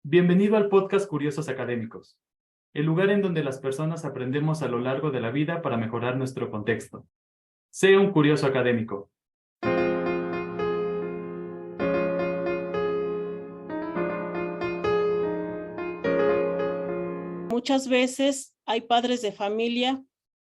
Bienvenido al podcast Curiosos Académicos, el lugar en donde las personas aprendemos a lo largo de la vida para mejorar nuestro contexto. Sea un curioso académico. Muchas veces hay padres de familia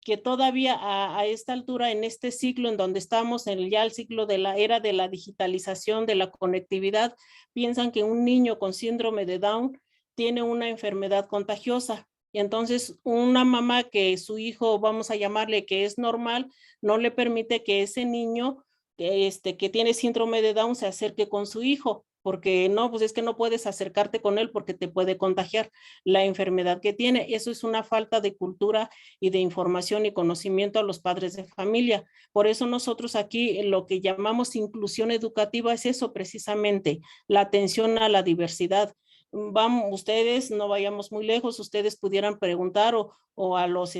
que todavía a esta altura, en este siglo en donde estamos, ya el ciclo de la era de la digitalización, de la conectividad, piensan que un niño con síndrome de Down tiene una enfermedad contagiosa. Y entonces una mamá que su hijo, vamos a llamarle que es normal, no le permite que ese niño que tiene síndrome de Down se acerque con su hijo, porque no, pues es que no puedes acercarte con él porque te puede contagiar la enfermedad que tiene. Eso es una falta de cultura y de información y conocimiento a los padres de familia. Por eso nosotros aquí lo que llamamos inclusión educativa es eso precisamente, la atención a la diversidad. Vamos, ustedes, no vayamos muy lejos, ustedes pudieran preguntar o a los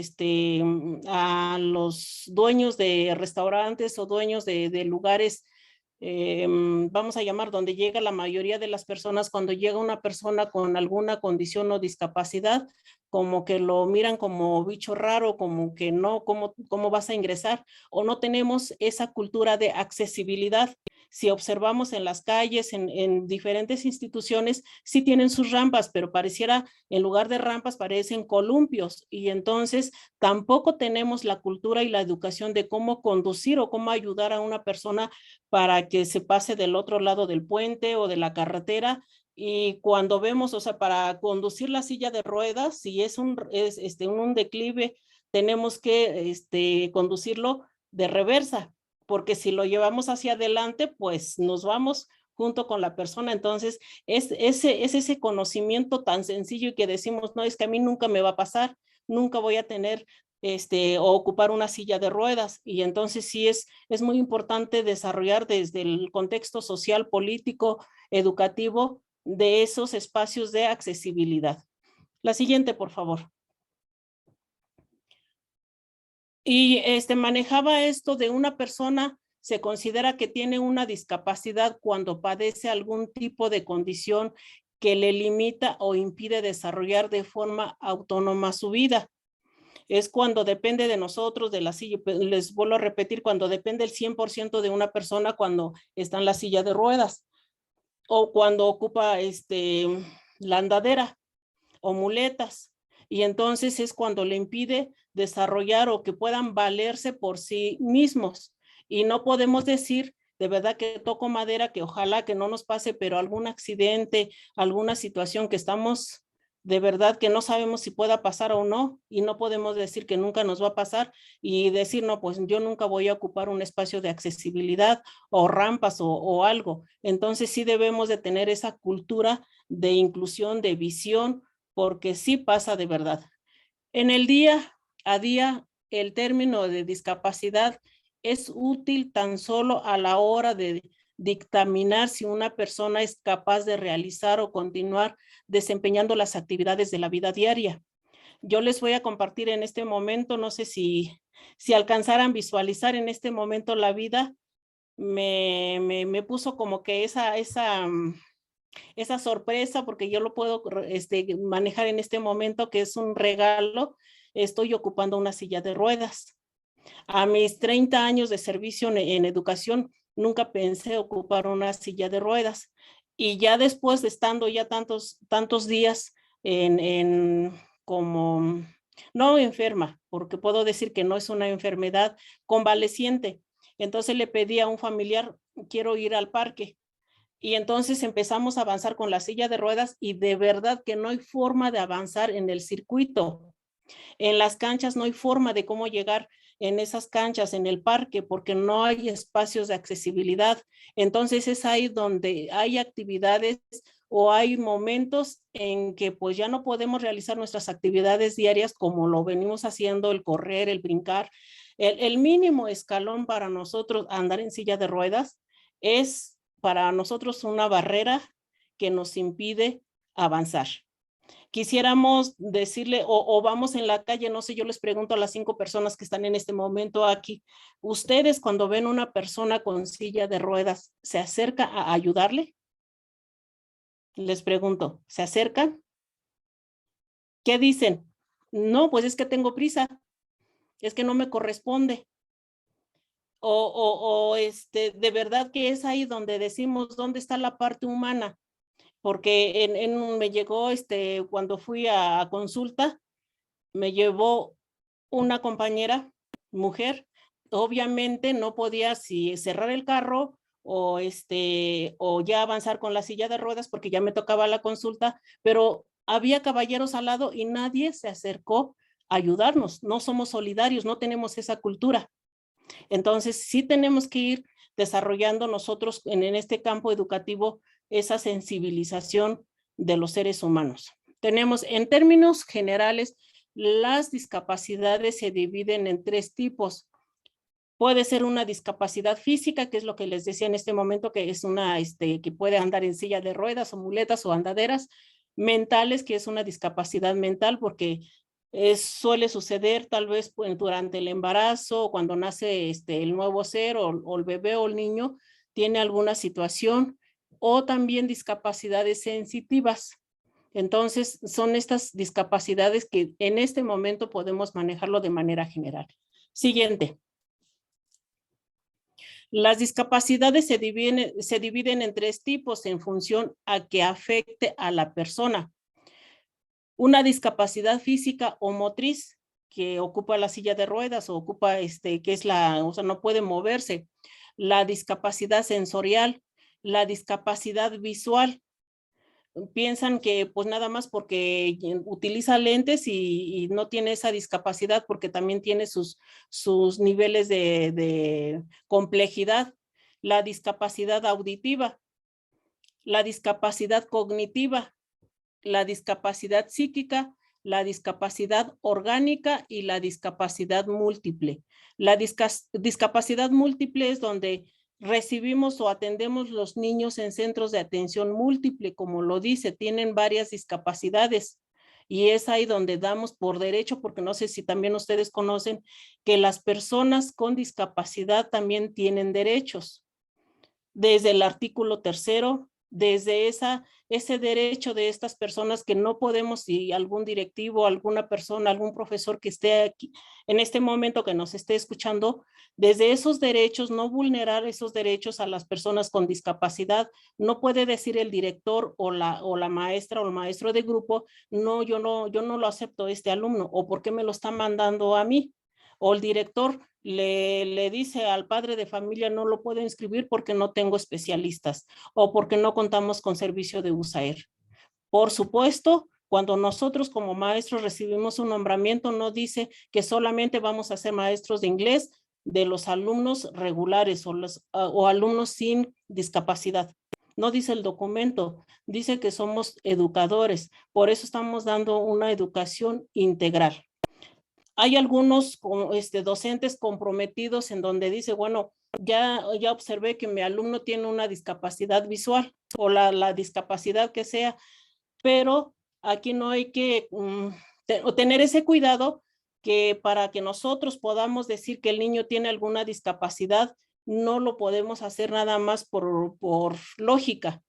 dueños de restaurantes o dueños de lugares, vamos a llamar donde llega la mayoría de las personas, cuando llega una persona con alguna condición o discapacidad, como que lo miran como bicho raro, como que no, ¿cómo vas a ingresar? O no tenemos esa cultura de accesibilidad. Si observamos en las calles, en diferentes instituciones, sí tienen sus rampas, pero pareciera, en lugar de rampas, parecen columpios. Y entonces tampoco tenemos la cultura y la educación de cómo conducir o cómo ayudar a una persona para que se pase del otro lado del puente o de la carretera. Y cuando vemos, o sea, para conducir la silla de ruedas, si un declive, tenemos que conducirlo de reversa, porque si lo llevamos hacia adelante, pues nos vamos junto con la persona. Entonces, es ese conocimiento tan sencillo y que decimos, no, es que a mí nunca me va a pasar, nunca voy a tener o ocupar una silla de ruedas. Y entonces sí es muy importante desarrollar desde el contexto social, político, educativo, de esos espacios de accesibilidad. La siguiente, por favor. Y manejaba esto de una persona, se considera que tiene una discapacidad cuando padece algún tipo de condición que le limita o impide desarrollar de forma autónoma su vida. Es cuando depende de nosotros, de la silla, les vuelvo a repetir, cuando depende el 100% de una persona cuando está en la silla de ruedas o cuando ocupa la andadera o muletas. Y entonces es cuando le impide desarrollar o que puedan valerse por sí mismos. Y no podemos decir, de verdad que toco madera, que ojalá que no nos pase, pero algún accidente, alguna situación que estamos de verdad que no sabemos si pueda pasar o no, y no podemos decir que nunca nos va a pasar y decir, no, pues yo nunca voy a ocupar un espacio de accesibilidad o rampas o algo. Entonces sí debemos de tener esa cultura de inclusión, de visión, porque sí pasa de verdad. En el día a día, el término de discapacidad es útil tan solo a la hora de dictaminar si una persona es capaz de realizar o continuar desempeñando las actividades de la vida diaria. Yo les voy a compartir en este momento, no sé si alcanzaran visualizar en este momento la vida, me puso como que esa sorpresa, porque yo lo puedo manejar en este momento, que es un regalo. Estoy ocupando una silla de ruedas. A mis 30 años de servicio en educación, nunca pensé ocupar una silla de ruedas. Y ya después de estando ya tantos días como, no enferma, porque puedo decir que no es una enfermedad convaleciente. Entonces le pedí a un familiar, quiero ir al parque. Y entonces empezamos a avanzar con la silla de ruedas y de verdad que no hay forma de avanzar en el circuito. En las canchas no hay forma de cómo llegar en esas canchas, en el parque, porque no hay espacios de accesibilidad. Entonces es ahí donde hay actividades o hay momentos en que pues ya no podemos realizar nuestras actividades diarias como lo venimos haciendo, el correr, el brincar. El mínimo escalón para nosotros andar en silla de ruedas es para nosotros una barrera que nos impide avanzar. Quisiéramos decirle, o vamos en la calle, no sé, yo les pregunto a las 5 personas que están en este momento aquí, ¿ustedes cuando ven una persona con silla de ruedas, se acerca a ayudarle? Les pregunto, ¿se acercan? ¿Qué dicen? No, pues es que tengo prisa, es que no me corresponde. De verdad que es ahí donde decimos dónde está la parte humana, porque me llegó, cuando fui a consulta, me llevó una compañera, mujer, obviamente no podía si cerrar el carro o ya avanzar con la silla de ruedas porque ya me tocaba la consulta, pero había caballeros al lado y nadie se acercó a ayudarnos. No somos solidarios, no tenemos esa cultura. Entonces, sí tenemos que ir desarrollando nosotros en este campo educativo esa sensibilización de los seres humanos. Tenemos, en términos generales, las discapacidades se dividen en 3 tipos. Puede ser una discapacidad física, que es lo que les decía en este momento, que es que puede andar en silla de ruedas o muletas o andaderas. Mentales, que es una discapacidad mental, porque suele suceder tal vez durante el embarazo, cuando nace el nuevo ser o el bebé o el niño tiene alguna situación, o también discapacidades sensitivas. Entonces, son estas discapacidades que en este momento podemos manejarlo de manera general. Siguiente. Las discapacidades se dividen en 3 tipos en función a que afecte a la persona. Una discapacidad física o motriz que ocupa la silla de ruedas o ocupa que es no puede moverse. La discapacidad sensorial, la discapacidad visual. Piensan que pues nada más porque utiliza lentes y no tiene esa discapacidad porque también tiene sus niveles de complejidad. La discapacidad auditiva, la discapacidad cognitiva, la discapacidad psíquica, la discapacidad orgánica y la discapacidad múltiple. La discapacidad múltiple es donde recibimos o atendemos los niños en centros de atención múltiple, como lo dice, tienen varias discapacidades. Y es ahí donde damos por derecho, porque no sé si también ustedes conocen que las personas con discapacidad también tienen derechos. Desde el artículo 3º, desde ese derecho de estas personas que no podemos, si algún directivo, alguna persona, algún profesor que esté aquí en este momento que nos esté escuchando, desde esos derechos, no vulnerar esos derechos a las personas con discapacidad. No puede decir el director o la maestra o el maestro de grupo, no, yo no lo acepto este alumno, o por qué me lo está mandando a mí. O el director le dice al padre de familia, no lo puedo inscribir porque no tengo especialistas o porque no contamos con servicio de USAER. Por supuesto, cuando nosotros como maestros recibimos un nombramiento, no dice que solamente vamos a ser maestros de inglés de los alumnos regulares o alumnos sin discapacidad. No dice el documento, dice que somos educadores. Por eso estamos dando una educación integral. Hay algunos docentes comprometidos en donde dice, bueno, ya observé que mi alumno tiene una discapacidad visual o la discapacidad que sea, pero aquí no hay que tener ese cuidado que para que nosotros podamos decir que el niño tiene alguna discapacidad, no lo podemos hacer nada más por lógica.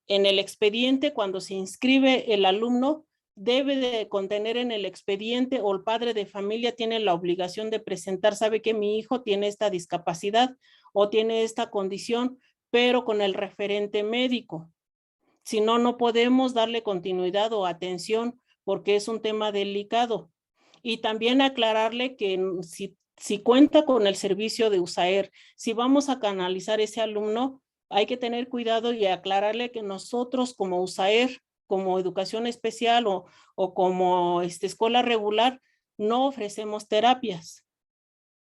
En el expediente, cuando se inscribe el alumno, debe de contener en el expediente o el padre de familia tiene la obligación de presentar, sabe que mi hijo tiene esta discapacidad o tiene esta condición, pero con el referente médico. Si no, no podemos darle continuidad o atención porque es un tema delicado. Y también aclararle que si cuenta con el servicio de USAER, si vamos a canalizar ese alumno, hay que tener cuidado y aclararle que nosotros como USAER, como educación especial o como escuela regular, no ofrecemos terapias.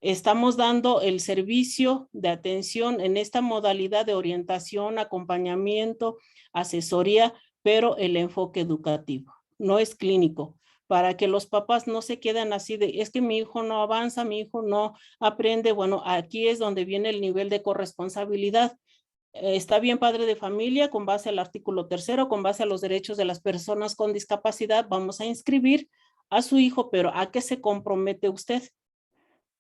Estamos dando el servicio de atención en esta modalidad de orientación, acompañamiento, asesoría, pero el enfoque educativo, no es clínico, para que los papás no se queden así de, es que mi hijo no avanza, mi hijo no aprende. Bueno, aquí es donde viene el nivel de corresponsabilidad. Está bien, padre de familia, con base al artículo 3º, con base a los derechos de las personas con discapacidad, vamos a inscribir a su hijo, pero ¿a qué se compromete usted?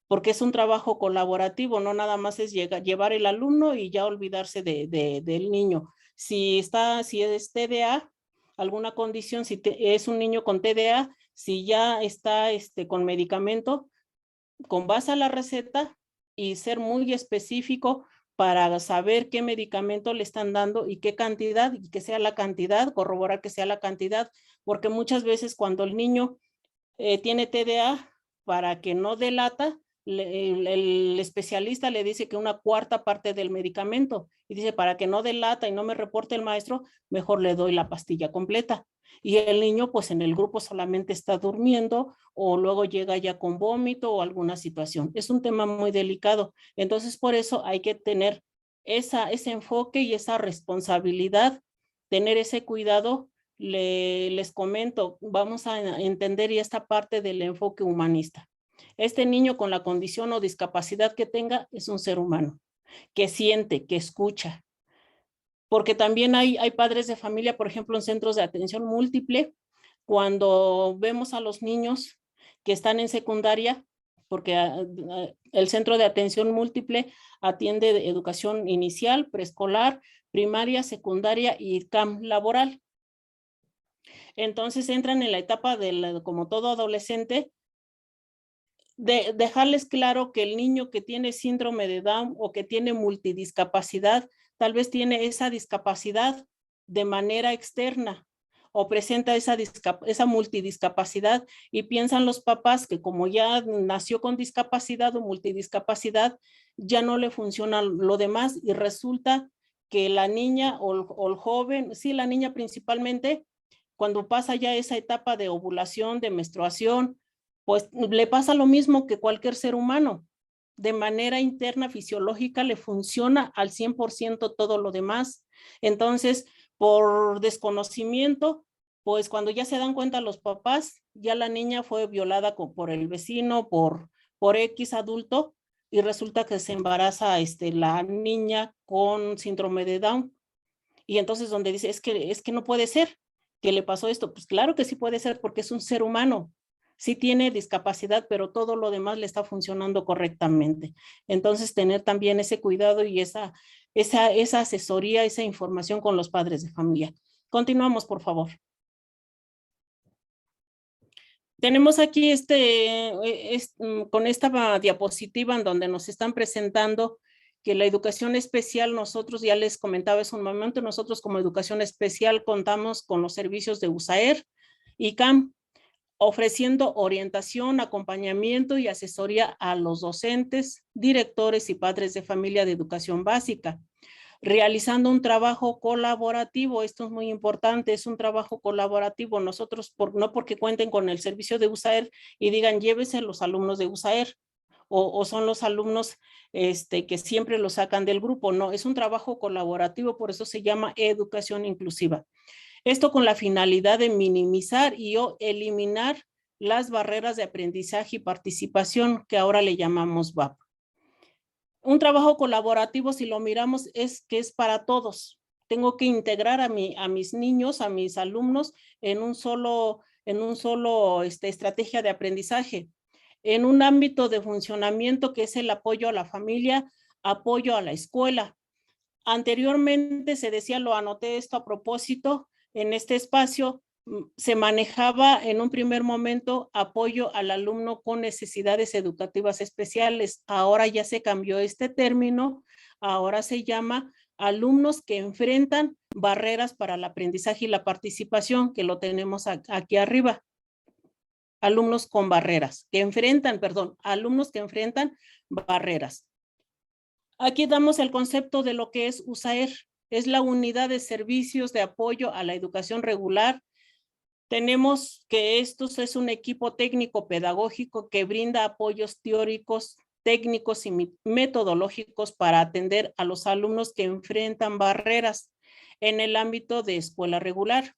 Porque es un trabajo colaborativo, no nada más es llevar el alumno y ya olvidarse del niño. si es TDA, alguna condición, si es un niño con TDA, si ya está con medicamento, con base a la receta y ser muy específico para saber qué medicamento le están dando y qué cantidad, y que sea la cantidad, corroborar que sea la cantidad, porque muchas veces cuando el niño tiene TDA, para que no delata, el especialista le dice que una cuarta parte del medicamento, y dice, para que no delata y no me reporte el maestro, mejor le doy la pastilla completa. Y el niño pues en el grupo solamente está durmiendo o luego llega ya con vómito o alguna situación. Es un tema muy delicado. Entonces por eso hay que tener ese enfoque y esa responsabilidad, tener ese cuidado. Les comento, vamos a entender ya esta parte del enfoque humanista. Este niño con la condición o discapacidad que tenga es un ser humano, que siente, que escucha. Porque también hay padres de familia, por ejemplo, en centros de atención múltiple, cuando vemos a los niños que están en secundaria, porque el centro de atención múltiple atiende de educación inicial, preescolar, primaria, secundaria y CAM laboral. Entonces entran en la etapa como todo adolescente, de dejarles claro que el niño que tiene síndrome de Down o que tiene multidiscapacidad, tal vez tiene esa discapacidad de manera externa o presenta esa multidiscapacidad, y piensan los papás que como ya nació con discapacidad o multidiscapacidad, ya no le funciona lo demás, y resulta que la niña o el joven, sí, la niña principalmente, cuando pasa ya esa etapa de ovulación, de menstruación, pues le pasa lo mismo que cualquier ser humano. De manera interna, fisiológica, le funciona al 100% todo lo demás. Entonces, por desconocimiento, pues cuando ya se dan cuenta los papás, ya la niña fue violada por el vecino, por X adulto, y resulta que se embaraza la niña con síndrome de Down. Y entonces donde dice, es que no puede ser que le pasó esto. Pues claro que sí puede ser, porque es un ser humano. Sí tiene discapacidad, pero todo lo demás le está funcionando correctamente. Entonces, tener también ese cuidado y esa asesoría, esa información con los padres de familia. Continuamos, por favor. Tenemos aquí con esta diapositiva en donde nos están presentando que la educación especial, nosotros ya les comentaba hace un momento, nosotros como educación especial contamos con los servicios de USAER y CAM, ofreciendo orientación, acompañamiento y asesoría a los docentes, directores y padres de familia de educación básica, realizando un trabajo colaborativo. Esto es muy importante, es un trabajo colaborativo. Nosotros, no porque cuenten con el servicio de USAER y digan llévese los alumnos de USAER, o son los alumnos que siempre los sacan del grupo. No, es un trabajo colaborativo, por eso se llama educación inclusiva. Esto con la finalidad de minimizar y eliminar las barreras de aprendizaje y participación, que ahora le llamamos VAP. Un trabajo colaborativo, si lo miramos, es que es para todos. Tengo que integrar a mis niños, a mis alumnos en un solo estrategia de aprendizaje, en un ámbito de funcionamiento que es el apoyo a la familia, apoyo a la escuela. Anteriormente se decía, lo anoté esto a propósito, en este espacio se manejaba en un primer momento apoyo al alumno con necesidades educativas especiales. Ahora ya se cambió este término, ahora se llama alumnos que enfrentan barreras para el aprendizaje y la participación, que lo tenemos aquí arriba. Alumnos con barreras, alumnos que enfrentan barreras. Aquí damos el concepto de lo que es USAER. Es la unidad de servicios de apoyo a la educación regular. Tenemos que esto es un equipo técnico pedagógico que brinda apoyos teóricos, técnicos y metodológicos para atender a los alumnos que enfrentan barreras en el ámbito de escuela regular.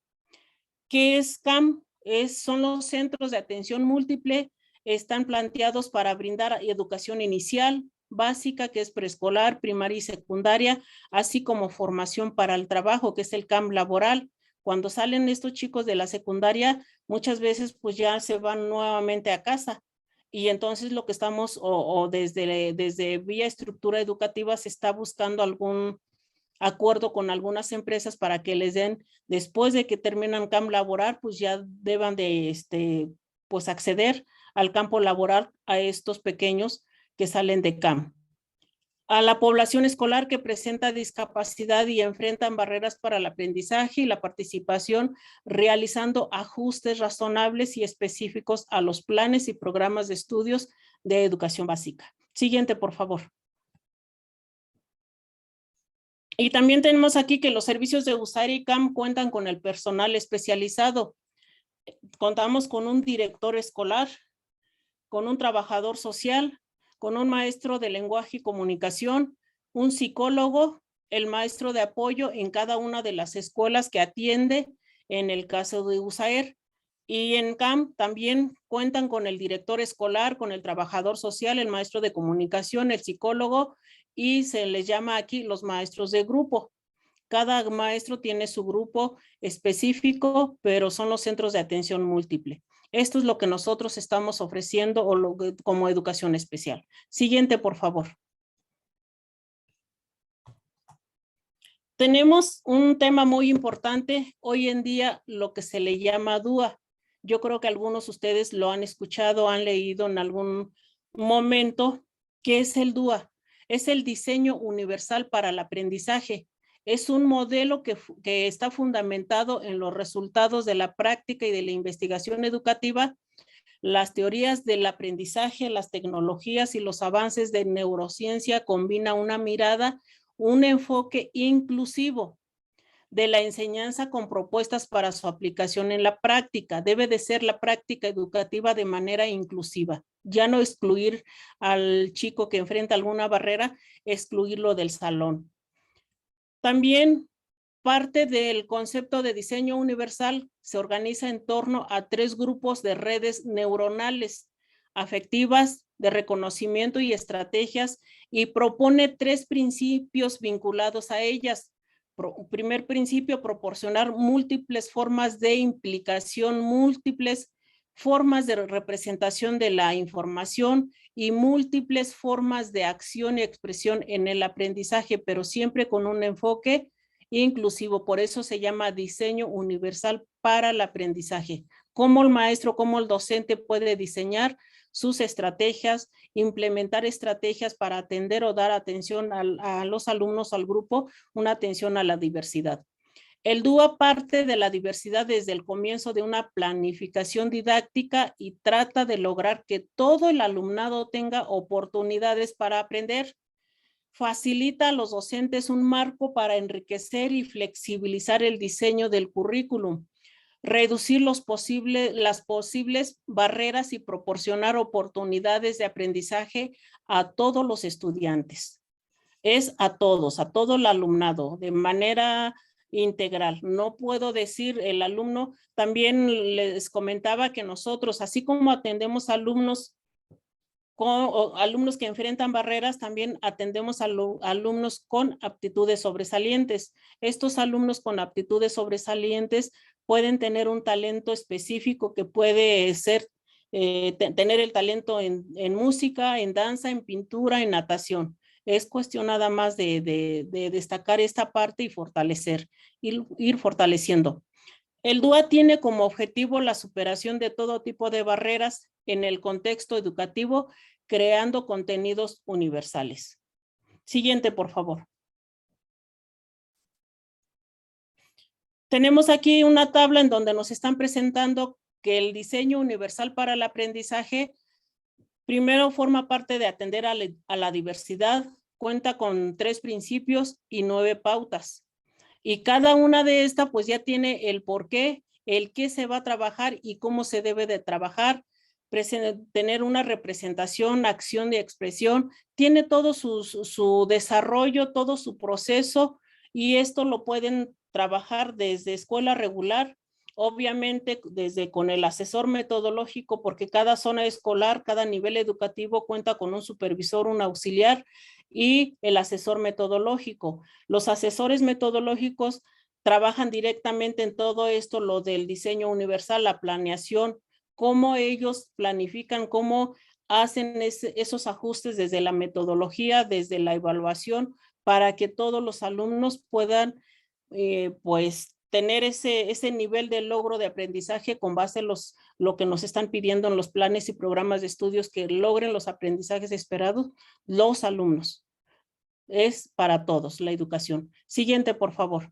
¿Qué es CAM? Son los centros de atención múltiple, están planteados para brindar educación inicial, básica, que es preescolar, primaria y secundaria, así como formación para el trabajo, que es el CAM laboral. Cuando salen estos chicos de la secundaria, muchas veces pues ya se van nuevamente a casa, y entonces lo que estamos, desde vía estructura educativa, se está buscando acuerdo con algunas empresas para que les den, después de que terminan campo laboral, pues ya deban de pues acceder al campo laboral a estos pequeños que salen de CAM. A la población escolar que presenta discapacidad y enfrentan barreras para el aprendizaje y la participación, realizando ajustes razonables y específicos a los planes y programas de estudios de educación básica. Siguiente, por favor. Y también tenemos aquí que los servicios de USAID y CAM cuentan con el personal especializado. Contamos con un director escolar, con un trabajador social, con un maestro de lenguaje y comunicación, un psicólogo, el maestro de apoyo en cada una de las escuelas que atiende en el caso de USAER. Y en CAM también cuentan con el director escolar, con el trabajador social, el maestro de comunicación, el psicólogo, y se les llama aquí los maestros de grupo. Cada maestro tiene su grupo específico, pero son los centros de atención múltiple. Esto es lo que nosotros estamos ofreciendo como educación especial. Siguiente, por favor. Tenemos un tema muy importante hoy en día, lo que se le llama DUA. Yo creo que algunos de ustedes lo han escuchado, han leído en algún momento. ¿Qué es el DUA? Es el diseño universal para el aprendizaje. Es un modelo que está fundamentado en los resultados de la práctica y de la investigación educativa, las teorías del aprendizaje, las tecnologías y los avances de neurociencia. Combina una mirada, un enfoque inclusivo de la enseñanza con propuestas para su aplicación en la práctica. Debe de ser la práctica educativa de manera inclusiva, ya no excluir al chico que enfrenta alguna barrera, excluirlo del salón. También parte del concepto de diseño universal se organiza en torno a 3 grupos de redes neuronales afectivas, de reconocimiento y estrategias, y propone 3 principios vinculados a ellas. Primer principio, proporcionar múltiples formas de implicación, múltiples formas de representación de la información y múltiples formas de acción y expresión en el aprendizaje, pero siempre con un enfoque inclusivo. Por eso se llama diseño universal para el aprendizaje. Cómo el maestro, cómo el docente puede diseñar sus estrategias, implementar estrategias para atender o dar atención a los alumnos, al grupo, una atención a la diversidad. El DUA parte de la diversidad desde el comienzo de una planificación didáctica y trata de lograr que todo el alumnado tenga oportunidades para aprender. Facilita a los docentes un marco para enriquecer y flexibilizar el diseño del currículum, reducir las posibles barreras y proporcionar oportunidades de aprendizaje a todos los estudiantes. Es a todos, a todo el alumnado, de manera integral. No puedo decir el alumno, también les comentaba que nosotros, así como atendemos alumnos que enfrentan barreras, también atendemos a alumnos con aptitudes sobresalientes. Estos alumnos con aptitudes sobresalientes pueden tener un talento específico que puede ser, tener el talento en música, en danza, en pintura, en natación. Es cuestión nada más de destacar esta parte y fortalecer, ir fortaleciendo. El DUA tiene como objetivo la superación de todo tipo de barreras en el contexto educativo, creando contenidos universales. Siguiente, por favor. Tenemos aquí una tabla en donde nos están presentando que el diseño universal para el aprendizaje primero forma parte de atender a la diversidad, cuenta con 3 principios y 9 pautas. Y cada una de estas pues ya tiene el por qué, el qué se va a trabajar y cómo se debe de trabajar, tener una representación, acción y expresión, tiene todo su desarrollo, todo su proceso, y esto lo pueden trabajar desde escuela regular, obviamente desde con el asesor metodológico, porque cada zona escolar, cada nivel educativo cuenta con un supervisor, un auxiliar y el asesor metodológico. Los asesores metodológicos trabajan directamente en todo esto, lo del diseño universal, la planeación, cómo ellos planifican, cómo hacen esos ajustes desde la metodología, desde la evaluación, para que todos los alumnos puedan pues tener ese nivel de logro de aprendizaje con base en lo que nos están pidiendo en los planes y programas de estudios, que logren los aprendizajes esperados los alumnos. Es para todos la educación. Siguiente, por favor.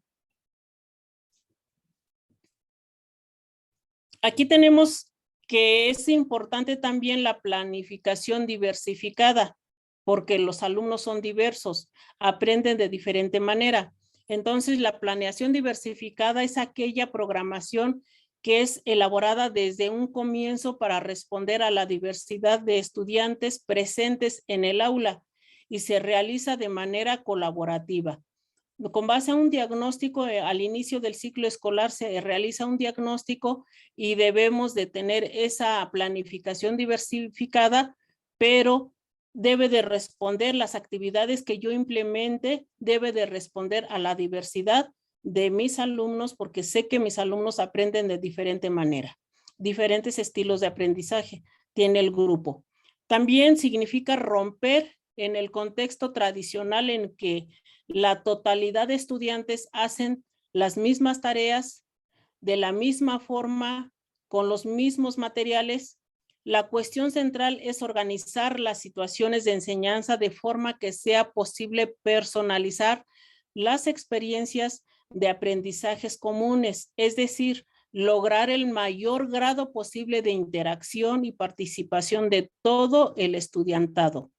Aquí tenemos que es importante también la planificación diversificada, porque los alumnos son diversos, aprenden de diferente manera. Entonces, la planeación diversificada es aquella programación que es elaborada desde un comienzo para responder a la diversidad de estudiantes presentes en el aula y se realiza de manera colaborativa. Con base a un diagnóstico, al inicio del ciclo escolar se realiza un diagnóstico y debemos de tener esa planificación diversificada, pero debe de responder las actividades que yo implemente, debe de responder a la diversidad de mis alumnos, porque sé que mis alumnos aprenden de diferente manera, diferentes estilos de aprendizaje tiene el grupo. También significa romper en el contexto tradicional en que la totalidad de estudiantes hacen las mismas tareas de la misma forma, con los mismos materiales. La cuestión central es organizar las situaciones de enseñanza de forma que sea posible personalizar las experiencias de aprendizajes comunes, es decir, lograr el mayor grado posible de interacción y participación de todo el estudiantado,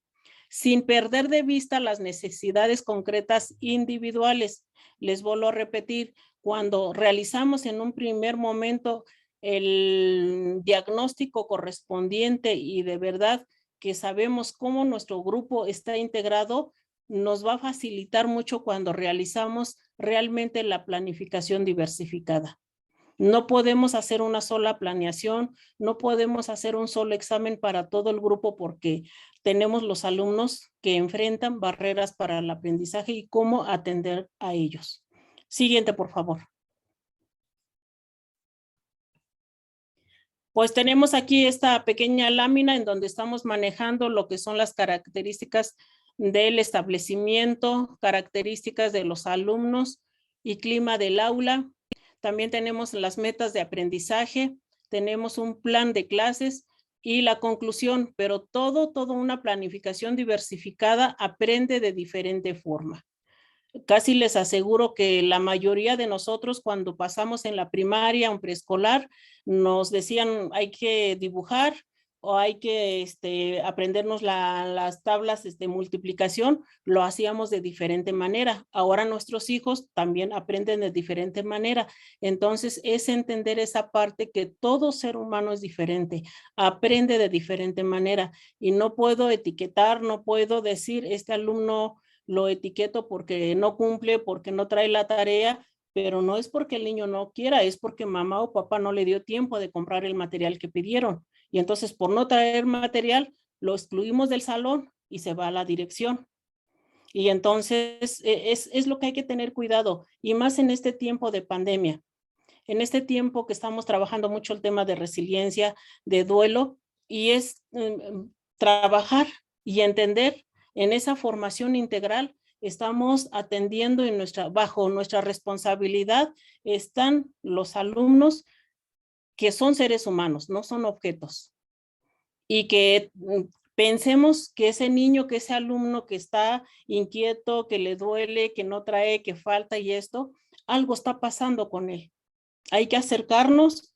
sin perder de vista las necesidades concretas individuales. Les vuelvo a repetir, cuando realizamos en un primer momento el diagnóstico correspondiente y de verdad que sabemos cómo nuestro grupo está integrado, nos va a facilitar mucho cuando realizamos realmente la planificación diversificada. No podemos hacer una sola planeación, no podemos hacer un solo examen para todo el grupo porque tenemos los alumnos que enfrentan barreras para el aprendizaje y cómo atender a ellos. Siguiente, por favor. Pues tenemos aquí esta pequeña lámina en donde estamos manejando lo que son las características del establecimiento, características de los alumnos y clima del aula. También tenemos las metas de aprendizaje, tenemos un plan de clases y la conclusión, pero toda una planificación diversificada aprende de diferente forma. Casi les aseguro que la mayoría de nosotros cuando pasamos en la primaria o preescolar nos decían hay que dibujar o hay que aprendernos las tablas de multiplicación, lo hacíamos de diferente manera. Ahora nuestros hijos también aprenden de diferente manera. Entonces es entender esa parte que todo ser humano es diferente, aprende de diferente manera y no puedo etiquetar, no puedo decir este alumno lo etiqueto porque no cumple, porque no trae la tarea, pero no es porque el niño no quiera, es porque mamá o papá no le dio tiempo de comprar el material que pidieron. Y entonces por no traer material, lo excluimos del salón y se va a la dirección. Y entonces es lo que hay que tener cuidado, y más en este tiempo de pandemia. En este tiempo que estamos trabajando mucho el tema de resiliencia, de duelo, y es trabajar y entender en esa formación integral estamos atendiendo bajo nuestra responsabilidad están los alumnos que son seres humanos, no son objetos. Y que pensemos que ese niño, que ese alumno que está inquieto, que le duele, que no trae, que falta y esto, algo está pasando con él. Hay que acercarnos,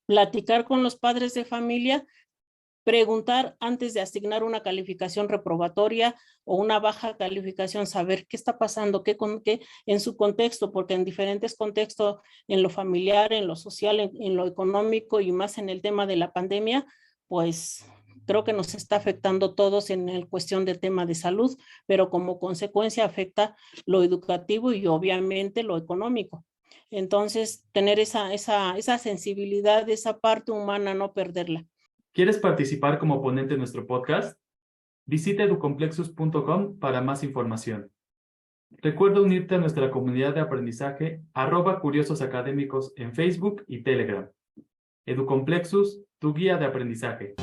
platicar con los padres de familia, preguntar antes de asignar una calificación reprobatoria o una baja calificación, saber qué está pasando, qué en su contexto, porque en diferentes contextos, en lo familiar, en lo social, en lo económico y más en el tema de la pandemia, pues creo que nos está afectando a todos en el cuestión del tema de salud, pero como consecuencia afecta lo educativo y obviamente lo económico. Entonces, tener esa sensibilidad, esa parte humana, no perderla. ¿Quieres participar como ponente en nuestro podcast? Visita educomplexus.com para más información. Recuerda unirte a nuestra comunidad de aprendizaje @curiososacadémicos en Facebook y Telegram. Educomplexus, tu guía de aprendizaje.